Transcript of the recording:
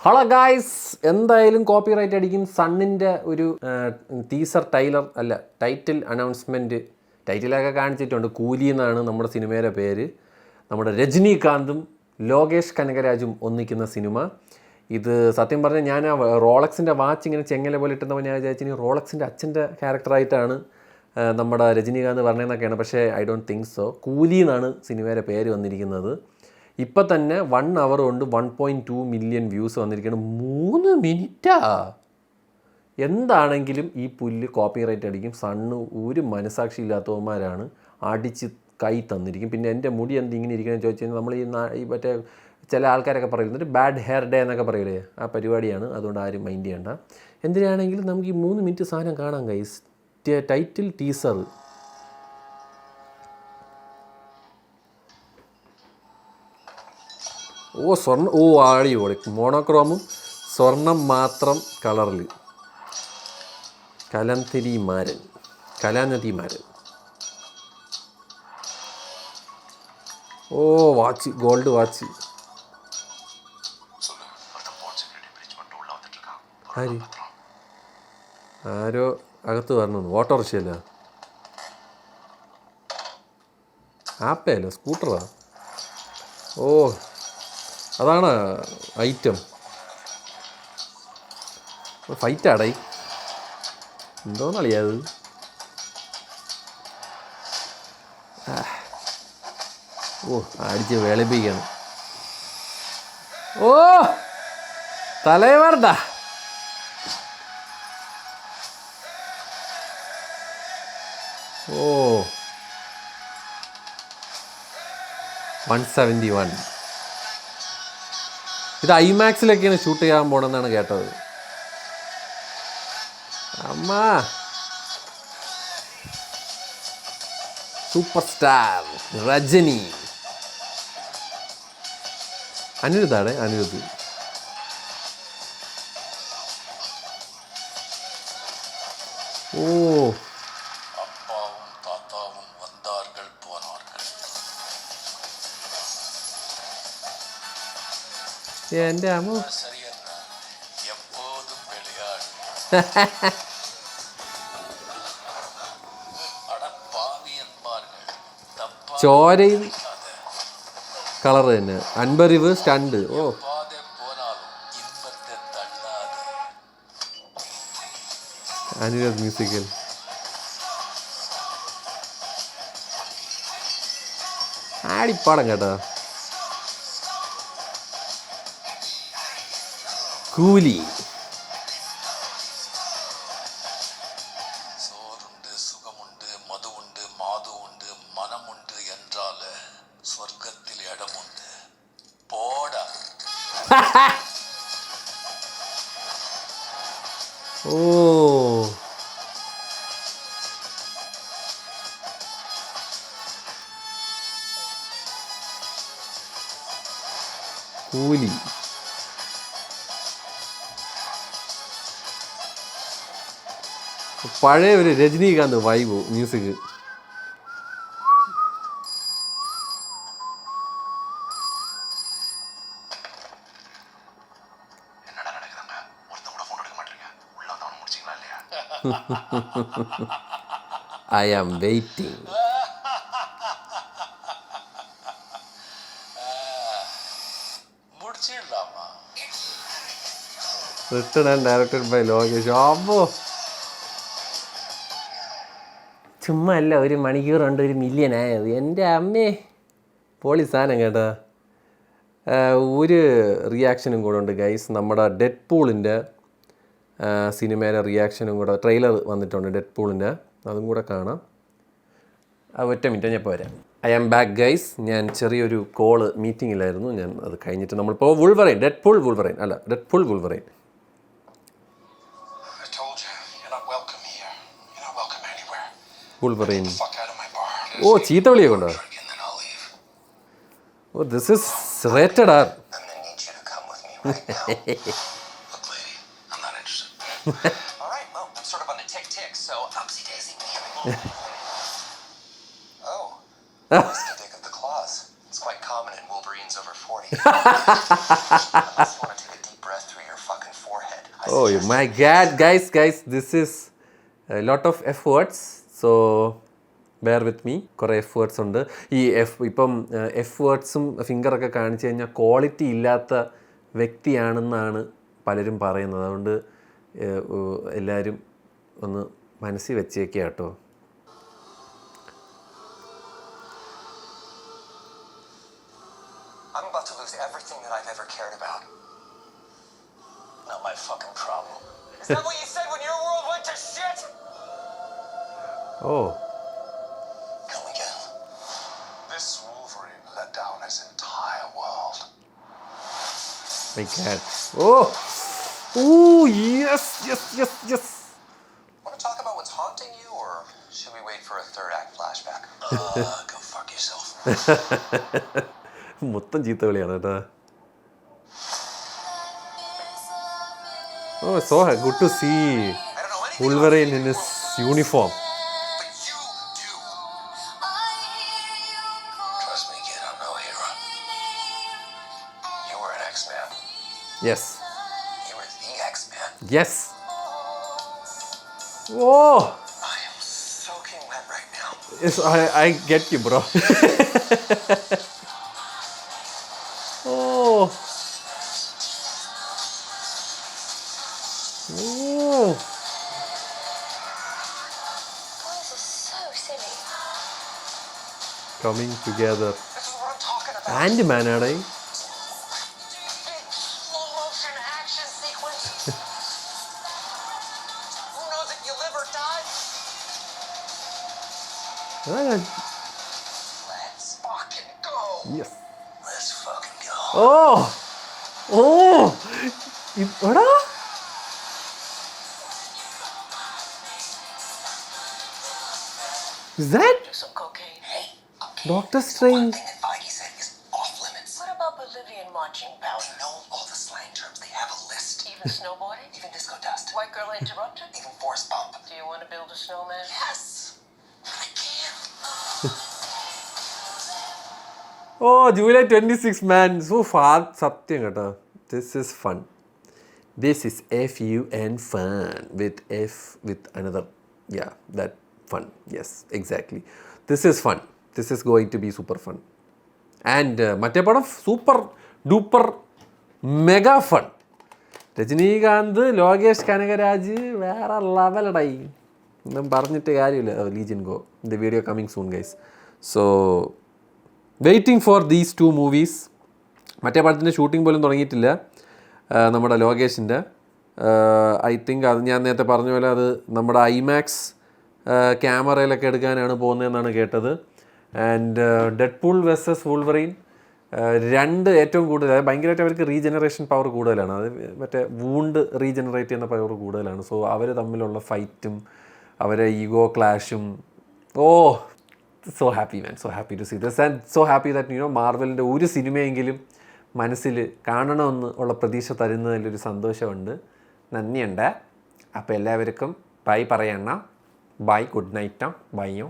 Hello guys, എന്തായാലും copy right അടിക്കും. സണ്ണിൻ്റെ ഒരു ടീസർ ടൈറ്റിൽ അനൗൺസ്മെൻറ്റ് ടൈറ്റിലൊക്കെ കാണിച്ചിട്ടുണ്ട്. കൂലി എന്നാണ് നമ്മുടെ സിനിമയുടെ പേര്. നമ്മുടെ രജനീകാന്തും ലോകേഷ് കനകരാജും ഒന്നിക്കുന്ന സിനിമ. ഇത് സത്യം പറഞ്ഞാൽ ഞാൻ ആ റോളക്സിൻ്റെ വാച്ച് ഇങ്ങനെ ചെങ്ങല പോലെ ഇട്ടുന്നപ്പോൾ ഞാൻ വിചാരിച്ചു റോളക്സിൻ്റെ അച്ഛൻ്റെ ക്യാരക്ടറായിട്ടാണ് നമ്മുടെ രജനീകാന്ത് പറഞ്ഞതെന്നൊക്കെയാണ്. പക്ഷേ ഐ ഡോണ്ട് തിങ്ക് സോ. കൂലി എന്നാണ് സിനിമയുടെ പേര് വന്നിരിക്കുന്നത്. ഇപ്പം തന്നെ 1 hour കൊണ്ട് 1.2 million വ്യൂസ് വന്നിരിക്കണം. 3 മിനിറ്റാ. എന്താണെങ്കിലും ഈ പുല്ല് കോപ്പി റൈറ്റ് അടിക്കും. സണ്ണ് ഒരു മനസാക്ഷി ഇല്ലാത്തവന്മാരാണ്, അടിച്ച് കൈ തന്നിരിക്കും. പിന്നെ എൻ്റെ മുടി എന്ത് ഇങ്ങനെ ഇരിക്കണമെന്ന് ചോദിച്ചു കഴിഞ്ഞാൽ നമ്മൾ ഈ മറ്റേ ചില ആൾക്കാരൊക്കെ പറയുന്നത് ബാഡ് ഹെയർ ഡേ എന്നൊക്കെ പറയില്ലേ, ആ പരിപാടിയാണ്. അതുകൊണ്ട് ആരും മൈൻഡ് ചെയ്യണ്ട. എന്തിനാണെങ്കിലും നമുക്ക് ഈ 3 മിനിറ്റ് സാധനം കാണാം ഗൈസ്. Title teaser. സ്വർണ്ണം, അടിപൊളി. മോണോക്രോമും സ്വർണം മാത്രം കളറിൽ. കലാനിധിമാരൻ. Watch, gold watch. ആരോ അകത്ത് പറഞ്ഞു. ഓട്ടോറിക്ഷയല്ല, ആപ്പയല്ല, സ്കൂട്ടറാ. അതാണ് ഐറ്റം. ഫൈറ്റാടേ, എന്തോന്നളിയാത്. അടിച്ച് വേളിപ്പിക്കണം. തലവരണ്ട. ഓ 171. ഇത് ഐമാക്സിലൊക്കെയാണ് ഷൂട്ട് ചെയ്യാൻ പോകണമെന്നാണ് കേട്ടത്. അമ്മ സൂപ്പർ സ്റ്റാർ രജനി. അനിരുദ്ധാണ്, അനിരുദ്ധ്. എൻ്റെ അമ്മ. ചോരയും കളറ് തന്നെ. അൻപറിവ് സ്റ്റണ്ട്. അനിരുദ്ധ് മ്യൂസിക്കൽ. ആടിപ്പാടം കേട്ടോ. കൂലി. சோறுண்டு சுகமுண்டு மதுவுண்டு மாதுவுண்டு மனமுண்டு என்றால ஸ்வர்க்கத்தில் இடமுண்டு போடா. കൂലി. പഴയ ഒരു Rajinikanth vibe music. I am waiting. Written and directed by Lokesh. ചുമ്മാ അല്ല, 1 മണിക്കൂർ കൊണ്ട് 1 million ആയത്. എൻ്റെ അമ്മേ, പൊളി സാധനം കേട്ടോ. ഒരു റിയാക്ഷനും കൂടെ ഉണ്ട് ഗൈസ്. നമ്മുടെ ഡെഡ് പൂളിൻ്റെ സിനിമയിലെ റിയാക്ഷനും കൂടെ ട്രെയിലർ വന്നിട്ടുണ്ട് ഡെഡ് പൂളിൻ്റെ. അതും കൂടെ കാണാം. ഒറ്റ മിനിറ്റ്, ഞാൻ പോരാം. I am back guys. ഞാൻ ചെറിയൊരു കോള് മീറ്റിങ്ങിലായിരുന്നു. ഞാൻ അത് കഴിഞ്ഞിട്ട് നമ്മളിപ്പോൾ വുൾവറൈൻ, ഡെഡ് പൂൾ വുൾവറൈൻ. വുൾവറൈൻ. ചീത്ത വിളിയൊക്കെ ഉണ്ടോ? This is rated R. It's quite common in Wolverines over 40. Unless you want to take a deep breath through Oh my god, guys, this is a lot of efforts. So bear with me. കുറേ efforts ഉണ്ട്. ഇപ്പം എഫേർട്സും ഫിംഗറൊക്കെ കാണിച്ചു കഴിഞ്ഞാൽ quality ഇല്ലാത്ത വ്യക്തിയാണെന്നാണ് പലരും പറയുന്നത്. അതുകൊണ്ട് എല്ലാവരും ഒന്ന് മനസ്സിൽ വെച്ചേക്കുക കേട്ടോ. I'm about to lose everything that I've ever cared about. Not my fucking problem. Is that what you said when your world went to shit? Oh. Come again. This Wolverine let down his entire world. My god. Oh. Oh, yes. Want to talk about what's haunting you, or should we wait for a third act flashback? Go fuck yourself. മൊത്തം ചീത്ത വിളിയാണ് കേട്ടോ. Oh, so good to see Wolverine in his uniform. But you do. Trust me, kid, I'm no hero. You were an X-Man. Yes. You were the X-Man. Yes. Oh. I am soaking wet right now. Yes, I get you, bro. Oh. Oh. Boys are so silly. Coming together. This is what I'm talking about. Ant-Man ആണ്. Big slow motion action sequence. Who knows if you live or die? Let's fucking go. Yes. Let's fucking go. Oh. Oh. എടാ. Is that Do some cocaine. Hey, okay. Doctor One Strange? thing that Feige said is off limits. What about Bolivian marching We powder? know all the slang terms. They have a list. Even snowboarding? Even disco dust. White girl interrupted? Even force bump. Do you want to build a snowman? Yes. I can't. Oh, July 26, man. So far, സത്യം കേട്ടോ. This is fun. This is FUN fun with another. Yeah, that fun. Yes, exactly. This is fun. This is going to be super fun. And മറ്റേ പടം super duper mega fun. Rajinikanth, Lokesh Kanagaraj വേറെ ലെവലടായി. ഒന്നും പറഞ്ഞിട്ട് കാര്യമില്ല. ലീജൻ ഗോ. The video coming soon guys. So waiting for these 2 movies. മറ്റേ പടത്തിൻ്റെ ഷൂട്ടിംഗ് പോലും തുടങ്ങിയിട്ടില്ല നമ്മുടെ ലോകേഷിൻ്റെ. ഐ തിങ്ക് അത് ഞാൻ നേരത്തെ പറഞ്ഞ പോലെ അത് നമ്മുടെ ഐമാക്സ് ക്യാമറയിലൊക്കെ എടുക്കാനാണ് പോകുന്നതെന്നാണ് കേട്ടത്. ആൻഡ് ഡെഡ്പൂൾ വേഴ്സസ് വൂൾവറീൻ 2 ഏറ്റവും കൂടുതൽ, അതായത് ഭയങ്കരമായിട്ട് അവർക്ക് റീജനറേഷൻ പവർ കൂടുതലാണ്. അത് മറ്റേ വൂണ്ട് റീജനറേറ്റ് ചെയ്യുന്ന പവർ കൂടുതലാണ്. സോ അവർ തമ്മിലുള്ള ഫൈറ്റും അവരെ ഈഗോ ക്ലാഷും. So happy man, so happy to see this and so happy that മാർവലിൻ്റെ ഒരു സിനിമയെങ്കിലും മനസ്സിൽ കാണണമെന്ന് ഉള്ള പ്രതീക്ഷ തരുന്നതിലൊരു സന്തോഷമുണ്ട്. നന്ദിയുണ്ട്. അപ്പോൾ എല്ലാവർക്കും ബൈ പറയണം. Bye, good night, ബൈയോ.